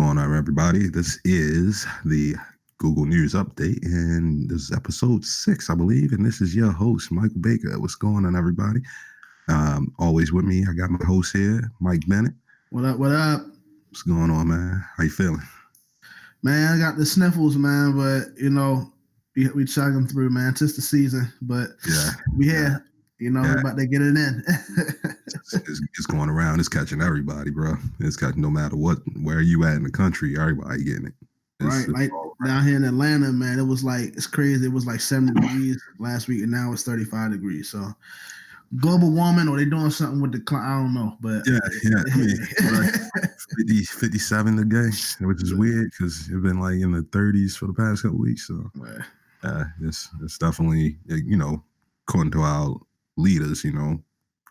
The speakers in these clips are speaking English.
going on, everybody? This is the Google News Update, and this is episode 6, I believe. And this is your host, Michael Baker. What's going on, everybody? Always with me, I got my host here, Mike Bennett. What up? What up? What's going on, man? How you feeling? Man, I got the sniffles, man, but we chugging through, man. It's the season, but we here. We're about to get it in. it's going around. It's catching everybody, bro. It's catching no matter where you at in the country. Everybody getting it. Right, like down here in Atlanta, man. It's crazy. It was like 70 degrees last week, and now it's 35 degrees. So global warming, or they doing something with the climate? I don't know, but I mean, 57 today, which is weird because it's been like in the 30s for the past couple weeks. So it's definitely, according to our leaders,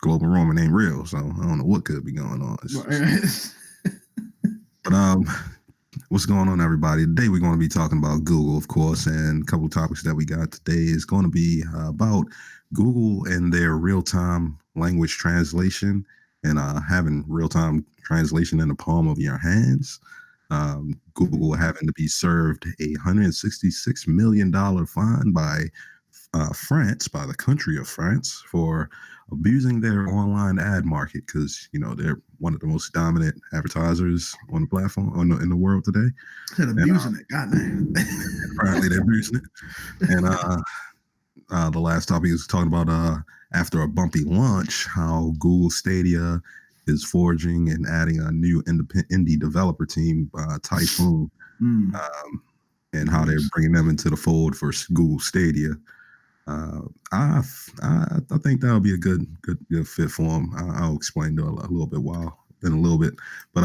global warming ain't real. So I don't know what could be going on. But what's going on, everybody? Today we're going to be talking about Google, of course, and a couple of topics that we got today is going to be about Google and their real-time language translation and having real-time translation in the palm of your hands. Google having to be served a $166 million fine by France, by the country of France, for abusing their online ad market because they're one of the most dominant advertisers on the platform in the world today. They're abusing it, goddamn. Apparently, they're abusing it. And the last topic is talking about after a bumpy launch, how Google Stadia is forging and adding a new indie developer team, Typhoon, and how they're bringing them into the fold for Google Stadia. I think that'll be a good fit for them. I'll explain a little bit in a little bit, but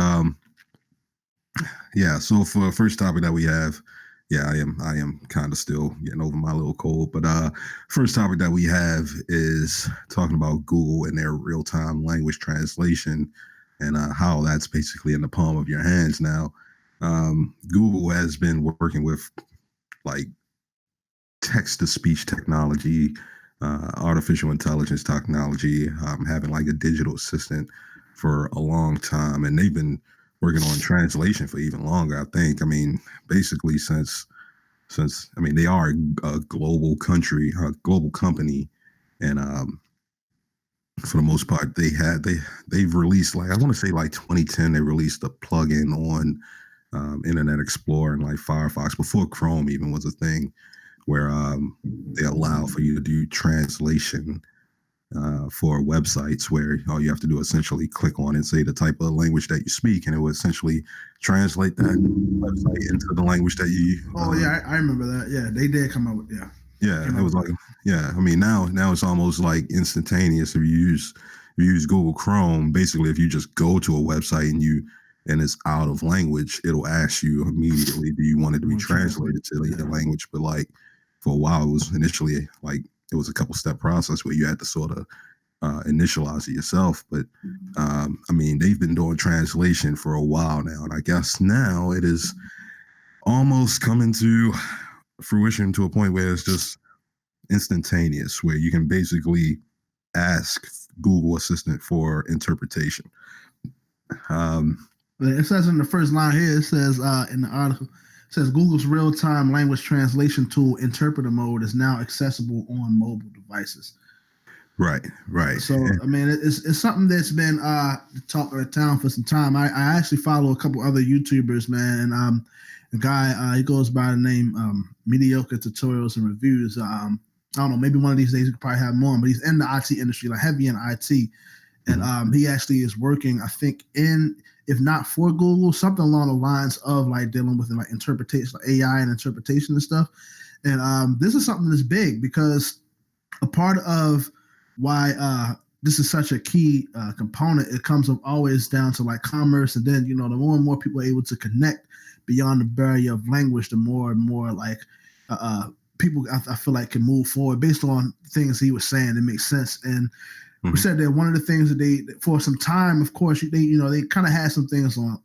So for the first topic that we have, I am kind of still getting over my little cold, but first topic that we have is talking about Google and their real-time language translation and how that's basically in the palm of your hands now. Google has been working with like text-to-speech technology, artificial intelligence technology, having like a digital assistant for a long time. And they've been working on translation for even longer, I think. I mean, basically since they are a global country, a global company. And for the most part, they've released, like, I want to say like 2010, they released a plugin on Internet Explorer and like Firefox before Chrome even was a thing, where they allow for you to do translation for websites, where all you have to do is essentially click on and say the type of language that you speak, and it will essentially translate that website into the language that you. I remember that. Yeah, they did come up with it was like I mean now it's almost like instantaneous. If you use Google Chrome, basically if you just go to a website and it's out of language, it'll ask you immediately, do you want it to be translated to your language? But like for a while, it was initially like it was a couple step process where you had to sort of initialize it yourself. But I mean, they've been doing translation for a while now, and I guess now it is almost coming to fruition to a point where it's just instantaneous, where you can basically ask Google Assistant for interpretation. It says in the first line here, it says in the article, it says Google's real-time language translation tool, Interpreter Mode, is now accessible on mobile devices. Right. So, I mean, it's something that's been the talk of the town for some time. I actually follow a couple other YouTubers, man, and a guy, he goes by the name Mediocre Tutorials and Reviews. I don't know, maybe one of these days we could probably have more, but he's in the IT industry, like heavy in IT. And he actually is working, I think, if not for Google, something along the lines of like dealing with like interpretation, like AI and interpretation and stuff. And this is something that's big because a part of why this is such a key component, it comes up always down to like commerce. And then, the more and more people are able to connect beyond the barrier of language, the more and more like people, I feel like, can move forward based on things he was saying. It makes sense. And we said that one of the things that they, for some time, of course, they kind of had some things on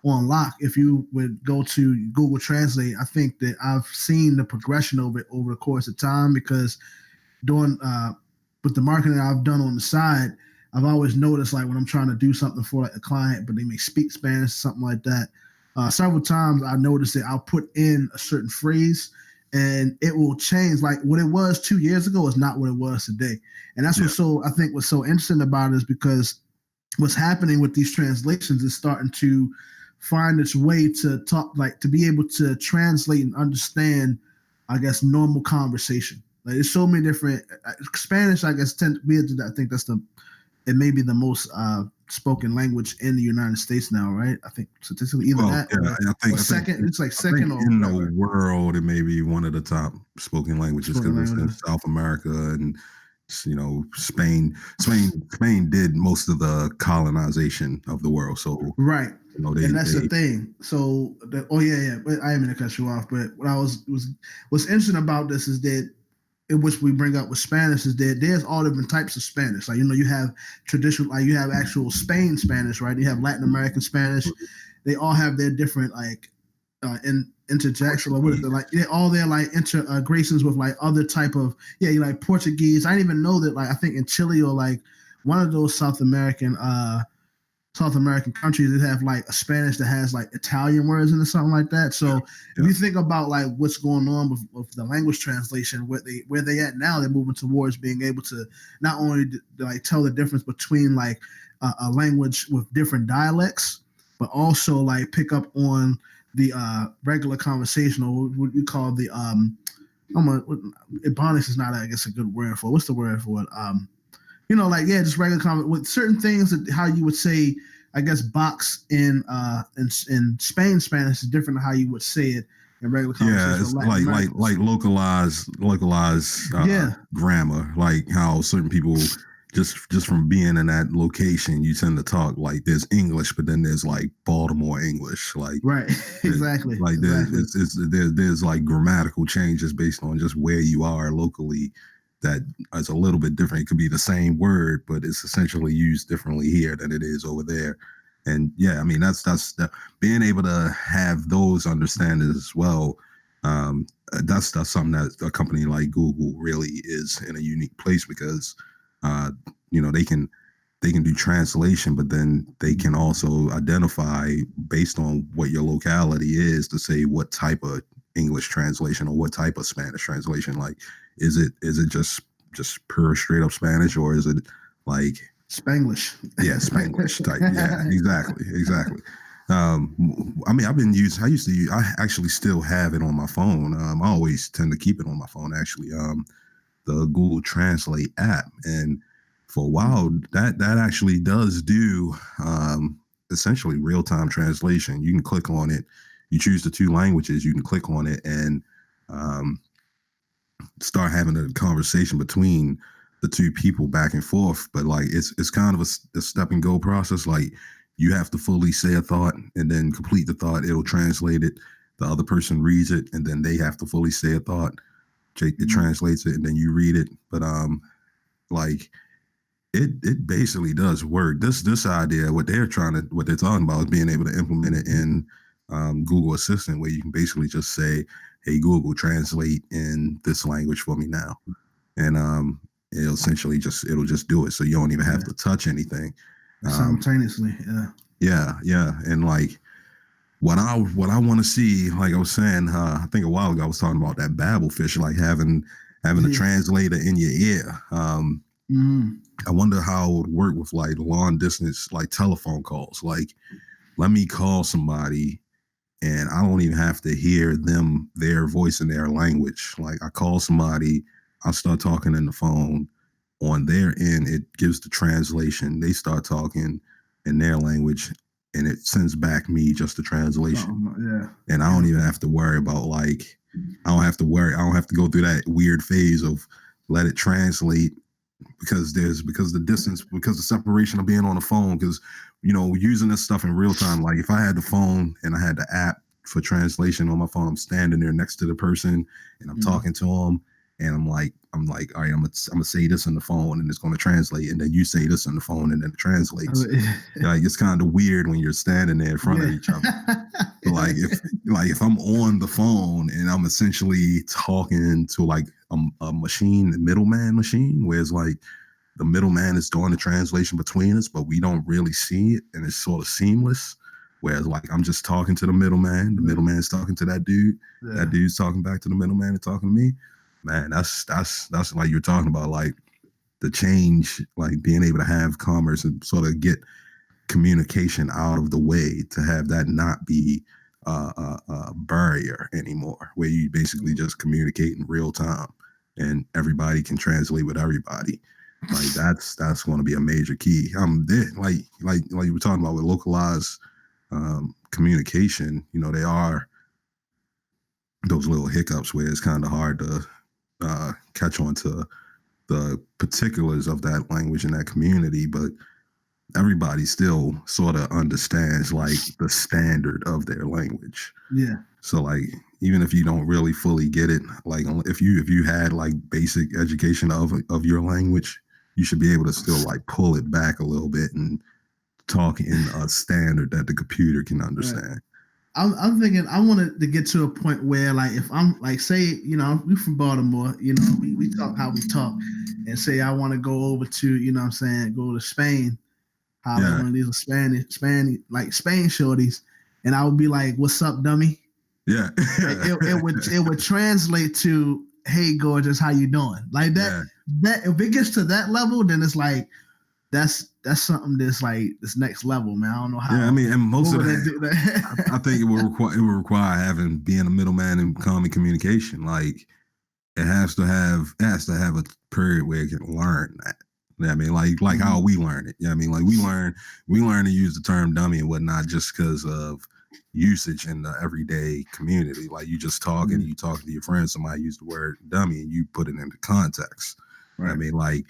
lock. If you would go to Google Translate, I think that I've seen the progression of it over the course of time, because doing with the marketing I've done on the side, I've always noticed, like, when I'm trying to do something for like a client, but they may speak Spanish, something like that, Several times I noticed that I'll put in a certain phrase and it will change. Like what it was 2 years ago is not what it was today. And that's Yeah. I think what's so interesting about it is because what's happening with these translations is starting to find its way to talk, like to be able to translate and understand, I guess, normal conversation. Like there's so many different Spanish, I guess, tend to be. I think it may be the most spoken language in the United States now, right? I think statistically either Well, that yeah, or second. It's like I think second or in whatever. the world, it may be one of the top spoken languages Spoken because it's in languages. South America and Spain did most of the colonization of the world. So Right. And that's the they thing. So, oh yeah, yeah. But I am going to cut you off. But what I was what's interesting about this is that, in which we bring up with Spanish, is that there's all different types of Spanish. Like you have traditional, like you have actual Spain Spanish, right? You have Latin American Spanish. They all have their different interjection, or what is it like? They all their like integrations with like other type of you like Portuguese. I didn't even know that. Like I think in Chile or like one of those South American countries that have like a Spanish that has like Italian words in it, something like that. So if you think about like what's going on with the language translation, where they at now, they're moving towards being able to not only like tell the difference between like a language with different dialects, but also like pick up on the regular conversation, or what we call the Ebonics is not, I guess, a good word for it. What's the word for it? Like just regular comment with certain things that how you would say, I guess, box in Spain Spanish is different than how you would say it in regular conversation. Yeah, it's like localized grammar, like how certain people just from being in that location, you tend to talk like there's English, but then there's like Baltimore English, like right, exactly, like exactly. there's like grammatical changes based on just where you are locally. That is a little bit different. It could be the same word, but it's essentially used differently here than it is over there. And yeah, I mean that's being able to have those understandings as well. That's something that a company like Google really is in a unique place because they can do translation, but then they can also identify based on what your locality is to say what type of English translation or what type of Spanish translation. Like, is it just pure straight up Spanish, or is it like Spanglish? Yeah, Spanglish type. Yeah, exactly. I mean, I used to use, I actually still have it on my phone. I always tend to keep it on my phone, actually. The Google Translate app. And for a while, that actually does do essentially real time translation. You can click on it, you choose the two languages, you can click on it and start having a conversation between the two people back and forth. But like it's kind of a step and go process. Like you have to fully say a thought and then complete the thought. It'll translate it. The other person reads it, and then they have to fully say a thought. It translates it, and then you read it. But like it basically does work. This idea, what they're talking about is being able to implement it in Google Assistant, where you can basically just say, "Hey Google, translate in this language for me now," and it'll essentially it'll just do it, so you don't even have to touch anything simultaneously. Yeah, and like what I want to see, like I was saying, I think a while ago I was talking about that Babel fish, like having a translator in your ear. I wonder how it would work with like long distance, like telephone calls. Like, let me call somebody and I don't even have to hear their voice in their language. Like, I call somebody, I start talking in the phone. On their end, it gives the translation. They start talking in their language, and it sends back me just the translation. And I don't even have to worry about like, I don't have to go through that weird phase of let it translate because the separation of being on the phone, because using this stuff in real time. Like if I had the phone and I had the app for translation on my phone, I'm standing there next to the person and I'm talking to them, and I'm like, all right, I'm gonna say this on the phone and it's gonna translate, and then you say this on the phone and then it translates. Like it's kind of weird when you're standing there in front of each other. But like if I'm on the phone and I'm essentially talking to like a machine, a middleman machine, where it's like the middleman is doing the translation between us, but we don't really see it, and it's sort of seamless. Whereas like I'm just talking to the middleman, the middleman's talking to that dude, that dude's talking back to the middleman and talking to me. Man, that's like you're talking about, like the change, like being able to have commerce and sort of get communication out of the way, to have that not be a barrier anymore, where you basically just communicate in real time and everybody can translate with everybody. Like that's going to be a major key. Like you were talking about with localized communication, they are those little hiccups where it's kind of hard to catch on to the particulars of that language and that community, but everybody still sort of understands like the standard of their language. Yeah. So like even if you don't really fully get it, like if you had like basic education of your language, you should be able to still like pull it back a little bit and talk in a standard that the computer can understand. Right. I'm thinking I wanted to get to a point where, like, if I'm like, say, we from Baltimore, we talk how we talk, and say I want to go over to, I'm saying, go to Spain, like one of these Spain shorties, and I would be like, "What's up, dummy?" Yeah, it would translate to, "Hey, gorgeous, how you doing?" Like that. Yeah. That if it gets to that level, then it's like that's something that's like this next level, man. I don't know how. Yeah, I mean, and most of that, I think it will require being a middleman in common communication. Like it has to have a period where it can learn that. I mean, like how we learn it. I mean, like we learn to use the term dummy and whatnot just because of usage in the everyday community. Like you just talking, you talking to your friends, somebody used the word dummy and you put it into context. Right. I mean, like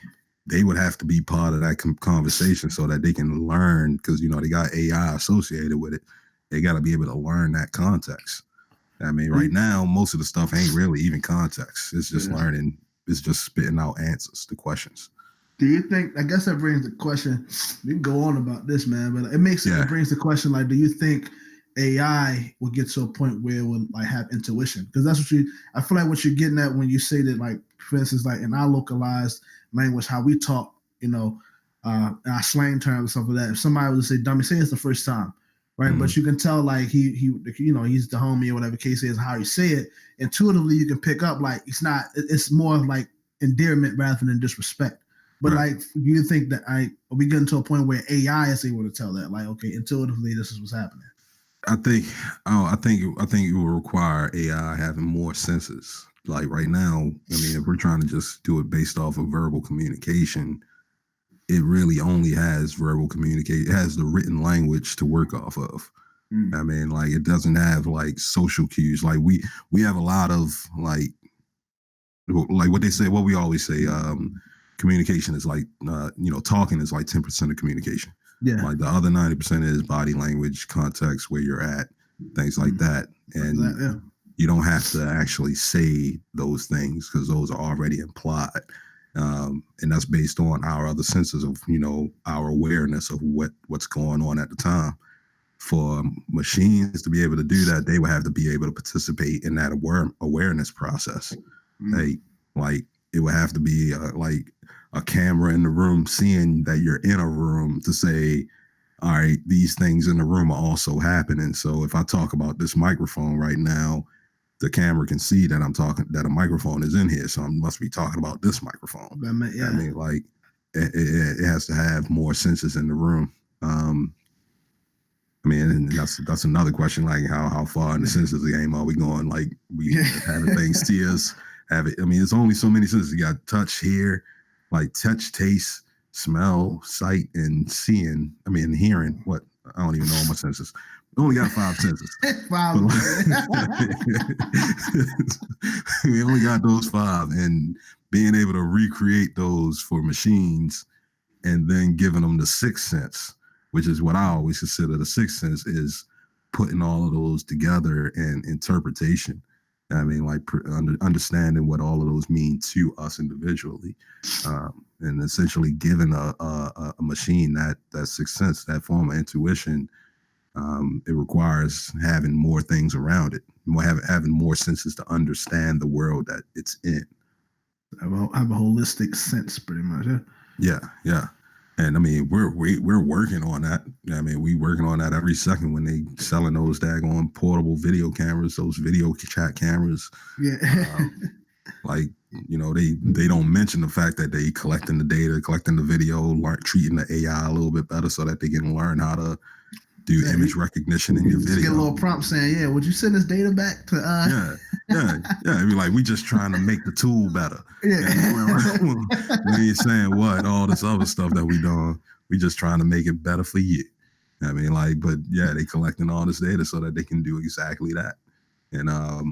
they would have to be part of that conversation so that they can learn, because they got AI associated with it. They got to be able to learn that context. I mean, right now most of the stuff ain't really even context. It's just learning. It's just spitting out answers to questions. Do you think? I guess that brings the question. We can go on about this, man, but it brings the question, like, do you think AI will get to a point where it will like have intuition? Because that's what I feel like what you're getting at when you say that, like, for instance, like in our localized language, how we talk, our slang terms and stuff like that. If somebody was to say dummy, say it's the first time, right? Mm-hmm. But you can tell like he's the homie or whatever case is, how you say it. Intuitively, you can pick up like it's more like endearment rather than disrespect. But like, do you think that are we getting to a point where AI is able to tell that, like, okay, intuitively, this is what's happening? I think it will require AI having more senses. Like right now, I mean, if we're trying to just do it based off of verbal communication, it really only has verbal communication. It has the written language to work off of. I mean, like it doesn't have like social cues. Like we have a lot of like what they say, what we always say. Communication is like, talking is like 10% of communication. Yeah. Like the other 90% is body language, context, where you're at, things like that. And you don't have to actually say those things because those are already implied. And that's based on our other senses of, our awareness of what's going on at the time. For machines to be able to do that, they would have to be able to participate in that awareness process. Like it would have to be like a camera in the room seeing that you're in a room to say, all right, these things in the room are also happening. So if I talk about this microphone right now, the camera can see that I'm talking, that a microphone is in here. So I must be talking about this microphone. I mean, like it has to have more senses in the room. I mean, and that's another question, like how far in the senses game are we going? Like we having things see us, have it. I mean, it's only so many senses. You got touch here, like touch, taste, smell, sight, and seeing. I mean, hearing. What? I don't even know all my senses. We only got 5 senses. 5. We only got those 5, and being able to recreate those for machines, and then giving them the 6th sense, which is what I always consider the 6th sense, is putting all of those together and interpretation. I mean, like understanding what all of those mean to us individually, and essentially giving a machine that 6th sense, that form of intuition. It requires having more things around it, having more senses to understand the world that it's in. Have a holistic sense, pretty much. Yeah. And I mean, we're working on that. I mean, we working on that every second when they selling those daggone portable video cameras, those video chat cameras. Yeah. Like, they don't mention the fact that they collecting the data, collecting the video, treating the AI a little bit better so that they can learn how to do image recognition in your Just video. get a little prompt saying, "Yeah, would you send this data back to?" Yeah. I mean, like, we just trying to make the tool better. Yeah. We ain't saying what all this other stuff that we doing. We just trying to make it better for you. I mean, like, but yeah, they collecting all this data so that they can do exactly that. And I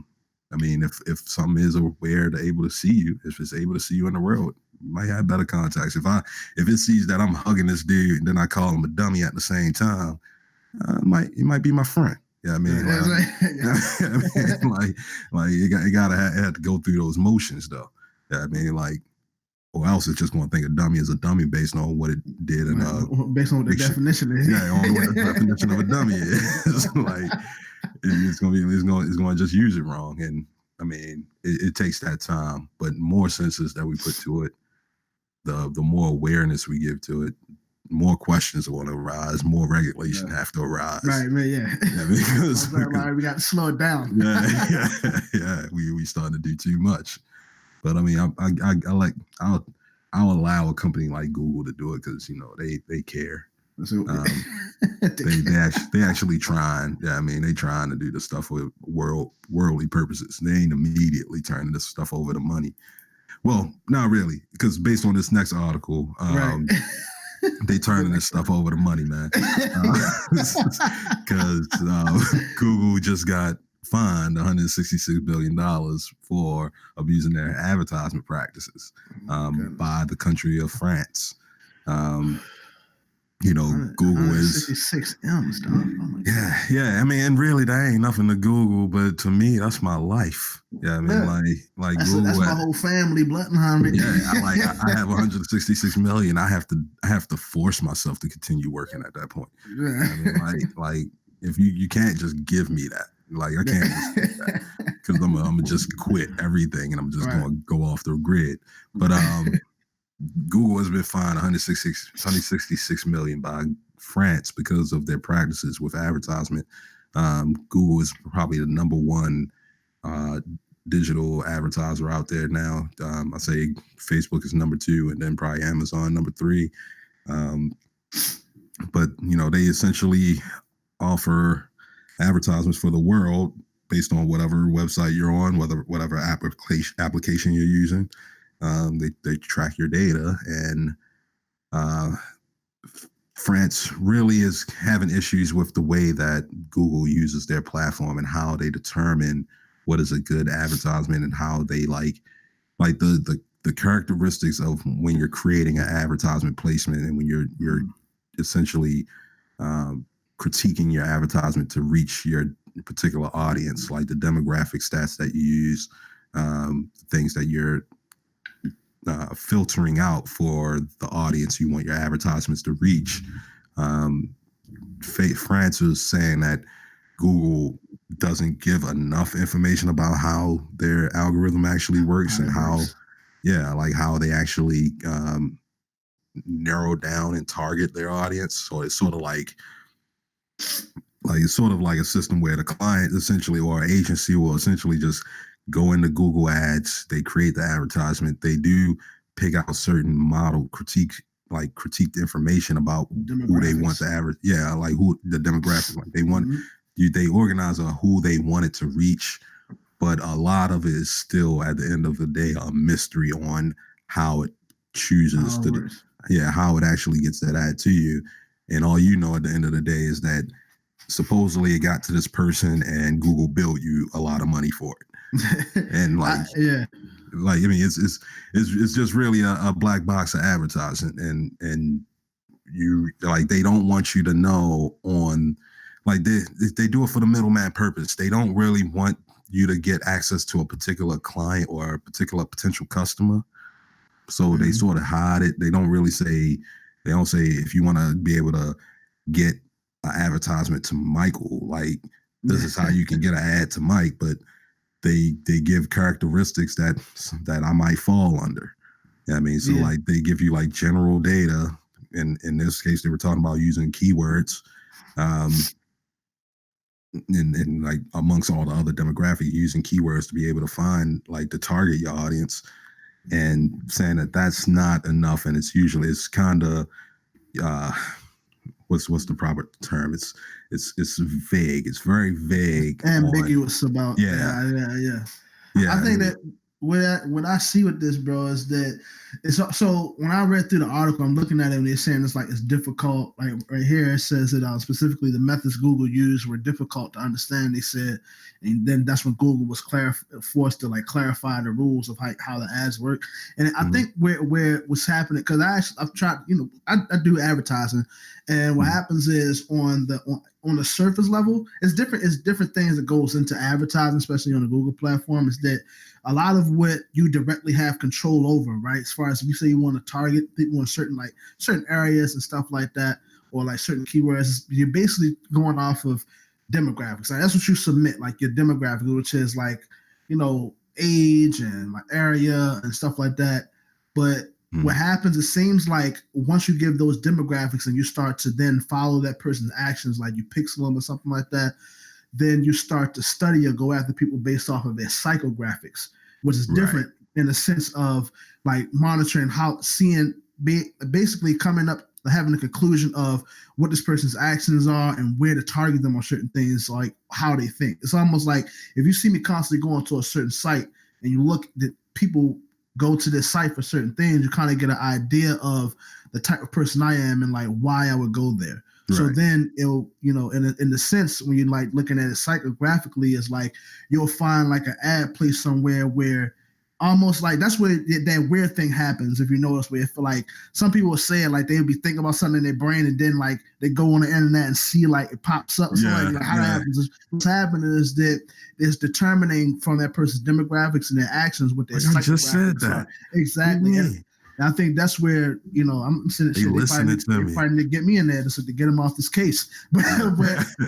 mean, if something is aware to able to see you, if it's able to see you in the world, you might have better contacts. If it sees that I'm hugging this dude and then I call him a dummy at the same time, it might be my friend. Yeah, I mean, like it gotta have to go through those motions though. Yeah, I mean, like, or else it's just going to think a dummy is a dummy based on what it did and based on what the definition is. Yeah, on what the definition of a dummy is. Like, it's going to just use it wrong. And I mean, it takes that time, but more senses that we put to it, the more awareness we give to it, more questions are going to arise, more regulation have to arise. Right, yeah. Because we got to slow it down. Yeah. We starting to do too much. But I mean, I'll allow a company like Google to do it because they care. They actually trying. Yeah, I mean, they trying to do the stuff with worldly purposes. They ain't immediately turning this stuff over to money. Well, not really, because based on this next article, they turning this stuff over to money, man. Because Google just got fined $166 billion for abusing their advertisement practices by the country of France. Google is 66 M's, dog. Oh yeah. I mean, and really, that ain't nothing to Google, but to me, that's my life. Yeah, I mean, like Google. That's my whole family, Bluttenheim. Yeah, I have 166 million. I have to force myself to continue working at that point. Yeah. I mean, like if you can't just give me that. Like, I can't just do that because I'm gonna just quit everything and I'm just gonna go off the grid. But Google has been fined 166 million by France because of their practices with advertisement. Google is probably the number one digital advertiser out there now. I say Facebook is number 2, and then probably Amazon number 3. But they essentially offer advertisements for the world based on whatever website you're on, whatever application you're using. They track your data, and France really is having issues with the way that Google uses their platform and how they determine what is a good advertisement and how they like the characteristics of when you're creating an advertisement placement and when you're essentially critiquing your advertisement to reach your particular audience, like the demographic stats that you use, things that you're filtering out for the audience you want your advertisements to reach. France was saying that Google doesn't give enough information about how their algorithm actually works and how they actually narrow down and target their audience. So it's sort of like a system where the client essentially or agency will essentially just go into Google Ads, they create the advertisement, they do pick out certain model critique information about who they want to average. Yeah, like who the demographic like they want. They organize on who they want it to reach, but a lot of it is still at the end of the day a mystery on how it chooses how it actually gets that ad to you. And all you know at the end of the day is that supposedly it got to this person and Google billed you a lot of money for it. And I mean, it's just really a black box of advertising, and you they don't want you to know on they do it for the middleman purpose. They don't really want you to get access to a particular client or a particular potential customer, so they sort of hide it. They don't say if you want to be able to get an advertisement to Michael, like this is how you can get an ad to Mike, but they give characteristics that I might fall under. I mean, so they give you general data in this case, they were talking about using keywords, and like amongst all the other demographic, using keywords to be able to find like to target your audience, and saying that that's not enough, and it's kind of what's the proper term? It's vague. It's very vague, ambiguous about. Yeah. I think that what I see with this, bro, is that it's so when I read through the article, I'm looking at it and they're saying it's difficult. Like right here, it says that specifically the methods Google used were difficult to understand. They said, and then that's when Google was forced to like clarify the rules of how the ads work. And I think where what's happening, because I've tried, I do advertising, and what happens is on the surface level, it's different things that goes into advertising, especially on the Google platform, is that a lot of what you directly have control over, right? As far as if you say you want to target people in certain areas and stuff like that, or like certain keywords, you're basically going off of demographics. Like that's what you submit, like your demographic, which is like, age and like area and stuff like that. But what happens, it seems like once you give those demographics and you start to then follow that person's actions, like you pixel them or something like that, then you start to study or go after people based off of their psychographics, which is different in the sense of like monitoring basically coming up, having a conclusion of what this person's actions are and where to target them on certain things, like how they think. It's almost like if you see me constantly going to a certain site and you look that people go to this site for certain things, you kind of get an idea of the type of person I am and like why I would go there. So then it'll, in the sense when you're like looking at it psychographically, it's like you'll find like an ad place somewhere where almost like that's where that weird thing happens. If you notice, where feel like some people will say it like they'll be thinking about something in their brain and then like they go on the internet and see like it pops up. So like how that happens. What's happening is that it's determining from that person's demographics and their actions what their I just said that. Exactly. And I think that's where, I'm sitting they probably get me in there to get them off this case. But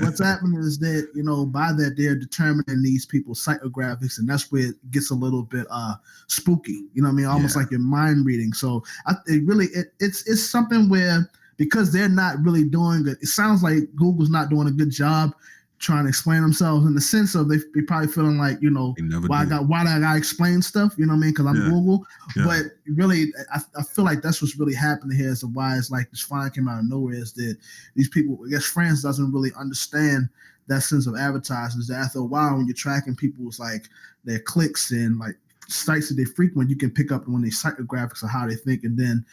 what's happening is that, by that they're determining these people's psychographics, and that's where it gets a little bit spooky. You know what I mean? Almost like your mind reading. So it's something where, because they're not really doing it sounds like Google's not doing a good job trying to explain themselves, in the sense of they probably feeling like, why do I gotta explain stuff, you know what I mean? Because I'm Google. But really, I feel like that's what's really happening here, is why it's like this find came out of nowhere, is that these people, I guess France doesn't really understand that sense of advertising. Is that after a while, when you're tracking people's like their clicks and like sites that they frequent, you can pick up when they psychographics of how they think. And then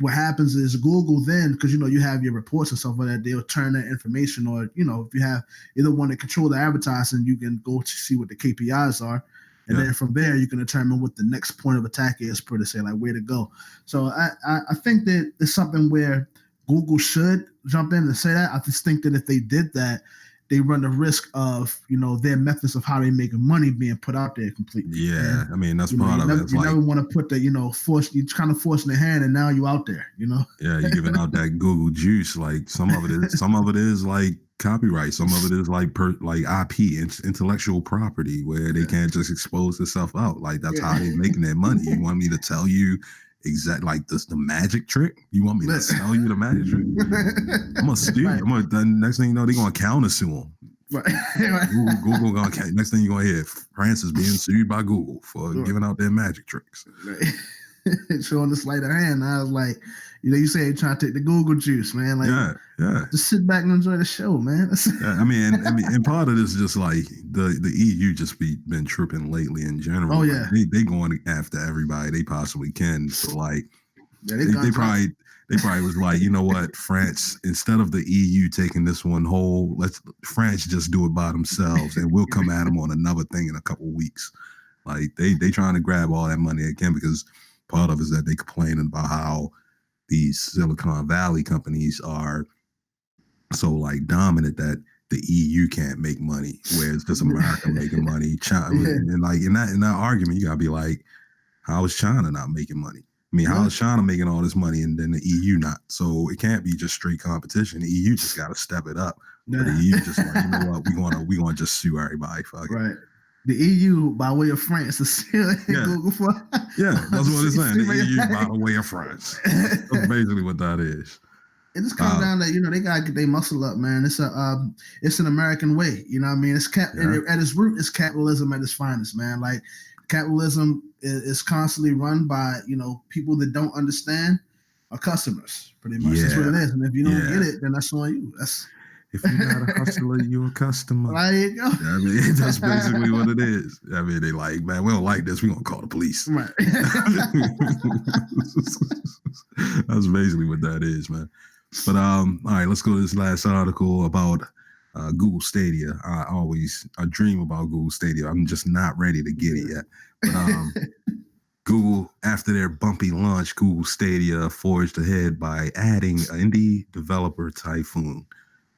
what happens is Google then, because you have your reports and stuff like that, they'll turn that information, or if you have either one that control the advertising, you can go to see what the KPIs are, and then from there you can determine what the next point of attack is, per se, like where to go. So I think that it's something where Google should jump in and say that. I just think that if they did that, they run the risk of, their methods of how they make money being put out there completely. Yeah, and, I mean, that's part of it. You never want to put the, you're kind of forcing their hand, and now you out there, Yeah, you're giving out that Google juice. Like some of it is like copyright. Some of it is like IP, intellectual property, where they can't just expose themselves out. Like that's how they're making their money. You want me to tell you exactly like this, the magic trick? You want me to tell you the magic trick? I'm gonna steal. The next thing you know, they're gonna counter sue them. Right. Google gonna. Next thing you're gonna hear, France is being sued by Google for giving out their magic tricks. Right. Showing the sleight of hand. I was like, you say you're trying to take the Google juice, man. Like, just sit back and enjoy the show, man. I mean, and part of this is just like the EU just been tripping lately in general. Oh yeah, like they going after everybody they possibly can. So like, they probably was like, you know what, France, instead of the EU taking this one whole, let's France just do it by themselves, and we'll come at them on another thing in a couple of weeks. Like they trying to grab all that money again, because part of it is that they complaining about how these Silicon Valley companies are so like dominant that the EU can't make money, whereas just America making money. China, and like in that argument, you gotta be like, how is China not making money? I mean, how is China making all this money and then the EU not? So it can't be just straight competition. The EU just gotta step it up. But the EU just like, you know what, we gonna just sue everybody. Fuck it. Right. The EU by way of France is still in Yeah. Google for. Yeah, that's what it's saying. The EU by the way of France. That's basically what that is. It just comes down to they gotta get their muscle up, man. It's an American way, you know what I mean? It's at its root, it's capitalism at its finest, man. Like capitalism is constantly run by people that don't understand our customers. Pretty much, that's what it is. And if you don't get it, then that's on you. If you're not a hustler, you're a customer. There you go. I mean, that's basically what it is. I mean, they like, man, we don't like this. We're going to call the police. Right. That's basically what that is, man. But all right, let's go to this last article about Google Stadia. I dream about Google Stadia. I'm just not ready to get it yet. But Google, after their bumpy launch, Google Stadia forged ahead by adding indie developer Typhoon.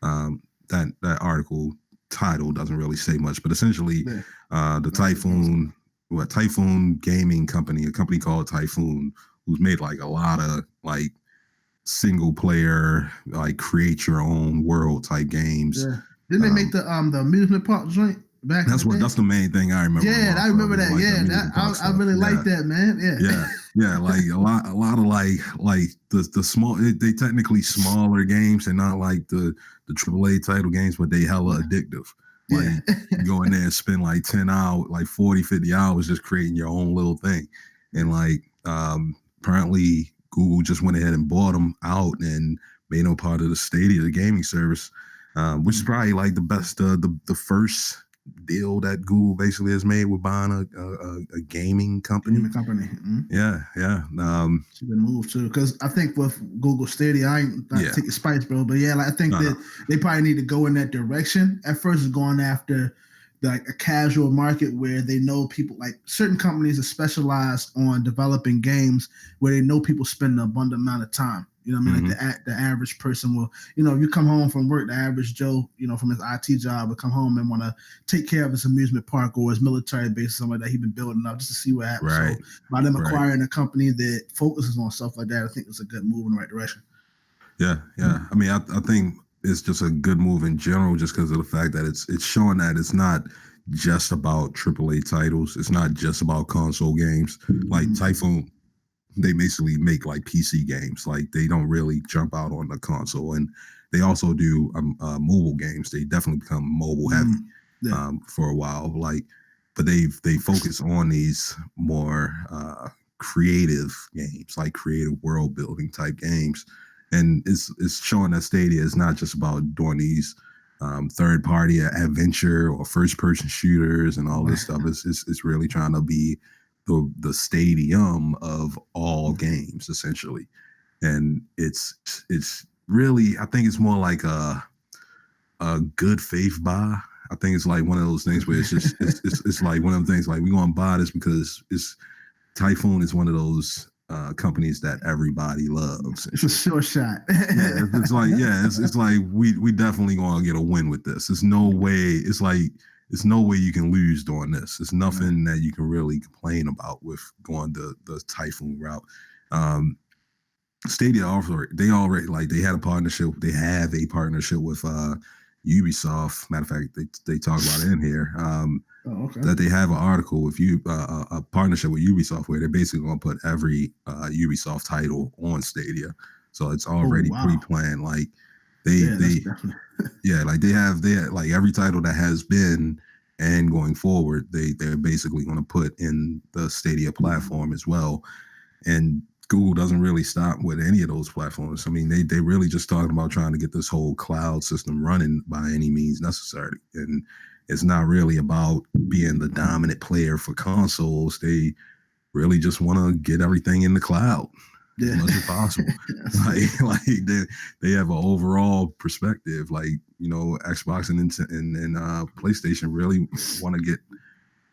That article title doesn't really say much, but essentially, the Typhoon gaming company, a company called Typhoon, who's made like a lot of like single player, like create your own world type games. Yeah. Didn't they make the amusement park joint back? That's the main thing I remember. Yeah, I remember that. Like I really like that, man. Yeah. Like a lot of like the small. They technically smaller games. They're not like the AAA title games, but they hella addictive. Like you go in there and spend like 10 hours, like 40, 50 hours just creating your own little thing. And like apparently Google just went ahead and bought them out and made them part of the Stadia, the gaming service, which is probably like the best, the first deal that Google basically has made with buying a gaming company. Mm-hmm. Yeah. It's a good move too, because I think with Google Stadia, I ain't not taking spice, bro, but I think they probably need to go in that direction. At first, it's going after like a casual market where they know people, like certain companies that specialize on developing games where they know people spend an abundant amount of time. You know what I mean? Like the average person will, if you come home from work, the average Joe, from his IT job will come home and want to take care of his amusement park or his military base or something like that he's been building up just to see what happens. Right. So by them acquiring a company that focuses on stuff like that, I think it's a good move in the right direction. Yeah. I mean, I think it's just a good move in general, just because of the fact that it's showing that it's not just about AAA titles. It's not just about console games. Like Typhoon, they basically make like PC games. Like they don't really jump out on the console, and they also do mobile games. They definitely become mobile heavy for a while. Like, but they focus on these more creative games, like creative world building type games. And it's showing that Stadia is not just about doing these third party adventure or first person shooters and all this stuff. It's really trying to be the stadium of all games essentially. And it's really, I think it's more like a good faith buy. I think it's like one of those things where it's just it's like one of them things like we're gonna buy this because Typhoon is one of those companies that everybody loves. It's a sure shot. It's like we definitely gonna get a win with this. There's no way. It's no way you can lose doing this. It's nothing that you can really complain about with going the Typhoon route. Stadia they have a partnership with Ubisoft. Matter of fact, they talk about it in here. That they have an article with a partnership with Ubisoft where they're basically going to put every Ubisoft title on Stadia. So it's already pre-planned. Like they have like every title that has been and going forward, they're basically going to put in the Stadia platform as well. And Google doesn't really stop with any of those platforms. I mean, they really just talking about trying to get this whole cloud system running by any means necessary. And it's not really about being the dominant player for consoles. They really just want to get everything in the cloud as much as possible. like they have an overall perspective. Like, Xbox and PlayStation really want to get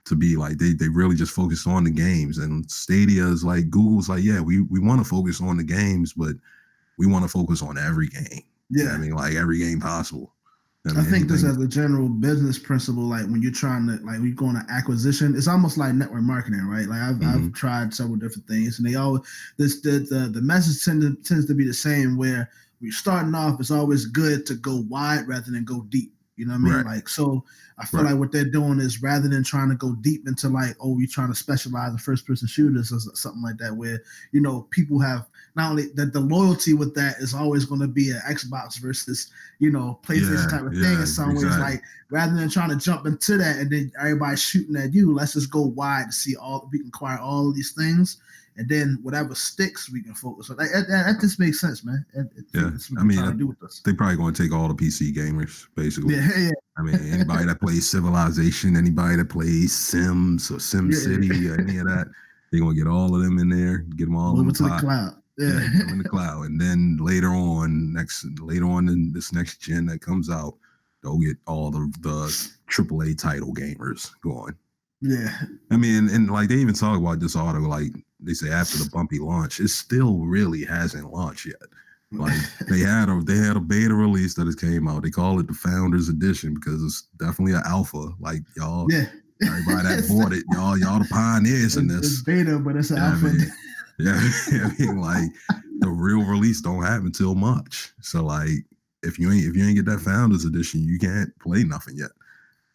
to be like they really just focus on the games. And Stadia is like Google's like, we want to focus on the games, but we want to focus on every game. Yeah, I mean, like every game possible. I think this as a general business principle, like when you're trying to, like when you go on an acquisition, it's almost like network marketing, right? Like I've tried several different things, and they always the message tends to be the same. Where we're starting off, it's always good to go wide rather than go deep. You know what I mean? Right. Like, so I feel Right. like what they're doing is rather than trying to go deep into like, oh, we're trying to specialize in first person shooters or something like that, where, you know, people have not only that the loyalty with that is always going to be an Xbox versus, you know, PlayStation Yeah. type of thing Yeah. in some ways. Exactly. Like, rather than trying to jump into that and then everybody's shooting at you, let's just go wide to see all we can acquire all of these things. And then whatever sticks, we can focus on. That just makes sense, man. Yeah. That's what I they're mean, trying to do with us. they probably going to take all the PC gamers, basically. Yeah, yeah, I mean, anybody that plays Civilization, anybody that plays Sims or Sim yeah, City yeah. or any of that, they're going to get all of them in there, get them all in Move the it to the pot. cloud. Yeah, Yeah, get them in the cloud. And then later on in this next gen that comes out, they'll get all the AAA title gamers going. yeah. I mean, and like they even talk about this auto, like they say after the bumpy launch, it still really hasn't launched yet. Like they had a beta release that has came out. They call it the Founders Edition because it's definitely an alpha. Like y'all, Yeah. everybody that bought it, y'all the pioneers in It's this. beta, but it's an Yeah, I alpha. mean, yeah, I mean, like the real release don't happen until March. So like, if you ain't get that Founders Edition, you can't play nothing yet.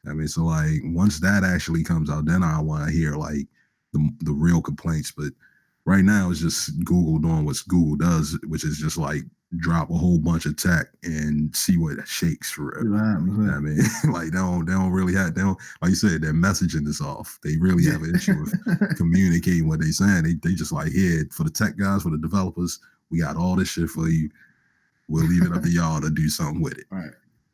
I mean, so like once that actually comes out, then I want to hear like the real complaints. But right now, it's just Google doing what Google does, which is just like drop a whole bunch of tech and see what shakes for it. I mean, like they don't really have they don't like you said their messaging is off. They really have an issue with communicating what they're saying. They just like here for the tech guys, for the developers, we got all this shit for you. We'll leave it up to y'all to do something with it. Right.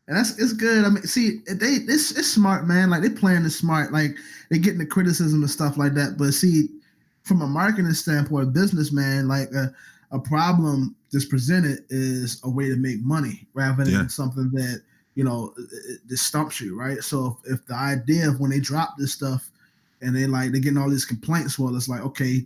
And it's good. I mean, see, it's smart, man. Like they playing it smart. Like they getting the criticism and stuff like that. But see, from a marketing standpoint, businessman, like a problem that's presented is a way to make money rather than something that you know it stumps you, right? So if the idea of when they drop this stuff and they're getting all these complaints, well, it's like okay,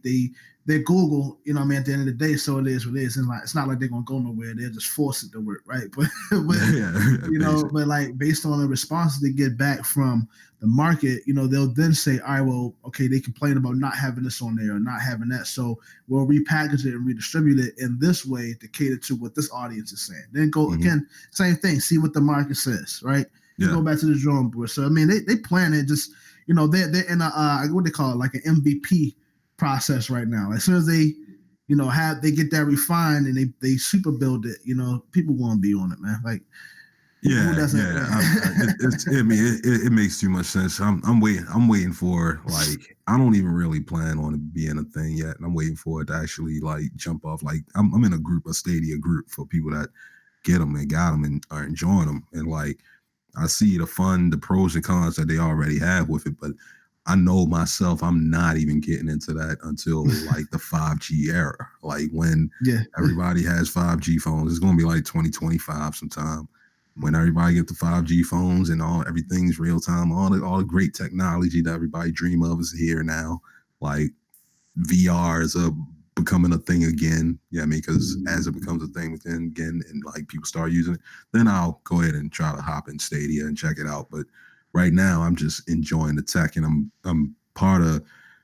they're Google, you know what I mean, at the end of the day, so it is what it is. And like it's not like they're gonna go nowhere, they'll just force it to work, right? But you know, but like based on the responses they get back from the market, you know, they'll then say, all right, well, okay, they complain about not having this on there or not having that. So we'll repackage it and redistribute it in this way to cater to what this audience is saying. Then go again, same thing, see what the market says, right? Go back to the drawing board. So I mean they plan it just, you know, they're in a what they call it, like an MVP process right now. As soon as they, you know, they get that refined and they super build it, you know, people want to be on it, man. Like, yeah. I mean, it makes too much sense. I'm waiting for like I don't even really plan on it being a thing yet. I'm waiting for it to actually like jump off. Like I'm in a Stadia group for people that get them and got them and are enjoying them. And like I see the pros and cons that they already have with it, but I know myself, I'm not even getting into that until like the 5G era. Like when everybody has 5G phones, it's going to be like 2025 sometime when everybody get the 5G phones and everything's real time. All the great technology that everybody dream of is here now. Like VR is becoming a thing again. Yeah, I mean, because as it becomes a thing again, and like people start using it, then I'll go ahead and try to hop in Stadia and check it out. But right now, I'm just enjoying the tech, and I'm part of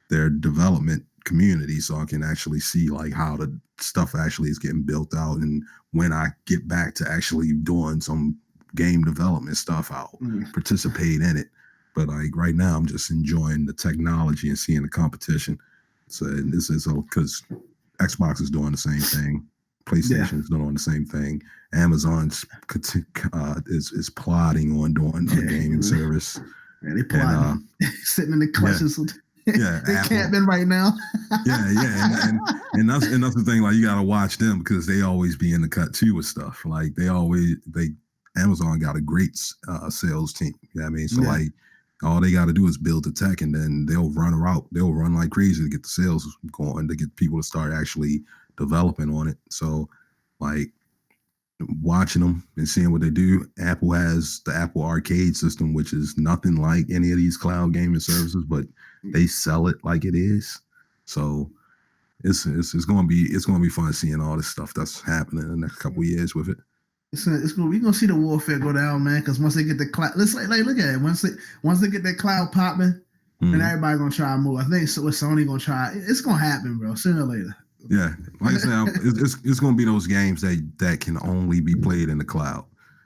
their development community, so I can actually see like how the stuff actually is getting built out. And when I get back to actually doing some game development stuff, I'll participate in it. But like right now, I'm just enjoying the technology and seeing the competition. So this is because Xbox is doing the same thing, PlayStation is doing the same thing. Amazon's is plotting on doing a gaming service. Yeah, they plotting, sitting in the clutches. Yeah, they camping right now. and that's the thing. Like you got to watch them because they always be in the cut too with stuff. Like Amazon got a great sales team. You know what I mean? So like all they got to do is build the tech, and then they'll run a route. They'll run like crazy to get the sales going, to get people to start actually developing on it. So like watching them and seeing what they do. Apple has the Apple Arcade system, which is nothing like any of these cloud gaming services, but they sell it like it is. So it's going to be fun seeing all this stuff that's happening in the next couple of years with it. We're gonna see the warfare go down, man. Because once they get the cloud, let's like look at it. Once they get that cloud popping, then everybody gonna try to move. I think so. Sony gonna try. It's gonna happen, bro. Sooner or later. Yeah, like I said, it's going to be those games that can only be played in the cloud.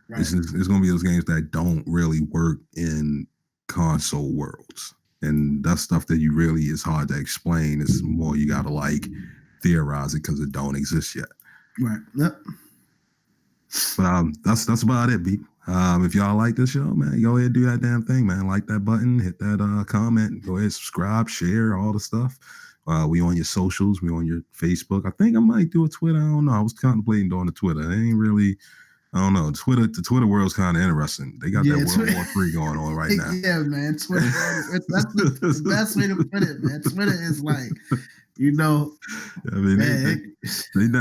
It's going to be those games that don't really work in console worlds, and that's stuff that you really is hard to explain. It's more you got to like theorize it because it don't exist yet. Right. Yep. But that's about it, B. If y'all like this show, man, go ahead and do that damn thing, man. Like that button, hit that comment, go ahead, subscribe, share, all the stuff. We on your socials, we on your Facebook. I think I might do a Twitter. I don't know. I was contemplating doing a Twitter. It ain't really, I don't know. The Twitter world's kind of interesting. They got that World War III going on right now. Yeah, man. Twitter, that's the best way to put it, man. Twitter is like, you know, I mean,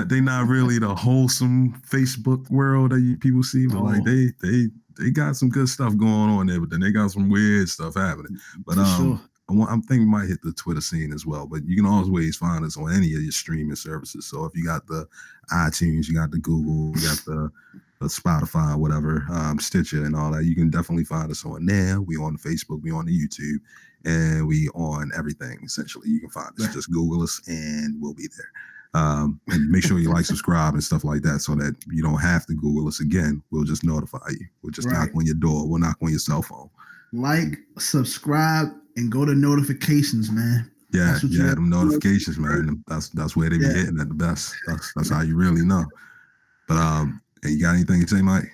they not really the wholesome Facebook world that people see, but like they got some good stuff going on there, but then they got some weird stuff happening. But sure. I'm thinking we might hit the Twitter scene as well. But you can always find us on any of your streaming services. So if you got the iTunes, you got the Google, you got the Spotify, whatever, Stitcher and all that, you can definitely find us on there. We on Facebook, we on the YouTube, and we on everything. Essentially, you can find us. Just Google us, and we'll be there. And make sure you like, subscribe, and stuff like that, so that you don't have to Google us again. We'll just notify you. We'll just knock on your door. We'll knock on your cell phone. Like, subscribe, and go to notifications, man. Yeah, them notifications, man. That's where they be hitting at the best. That's how you really know. But and you got anything to say, Mike?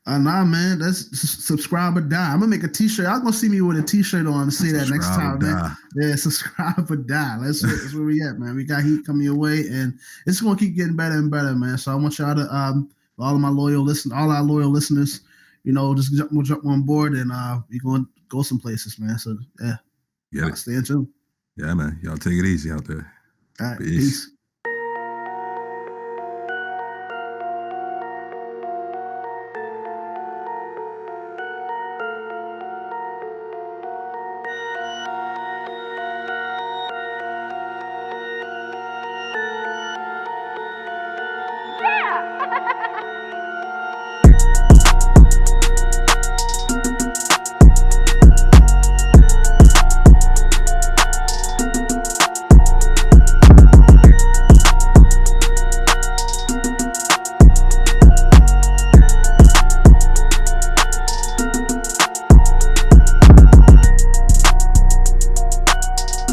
Nah, man. That's subscribe or die. I'm gonna make a T-shirt. I'm gonna see me with a T-shirt on to say that next time, man. Yeah, subscribe or die. That's where we at, man. We got heat coming your way, and it's gonna keep getting better and better, man. So I want y'all to all our loyal listeners, you know, just jump on board, and we're gonna go some places, man. So yeah, stay tuned. Yeah, man. Y'all take it easy out there. All right, peace.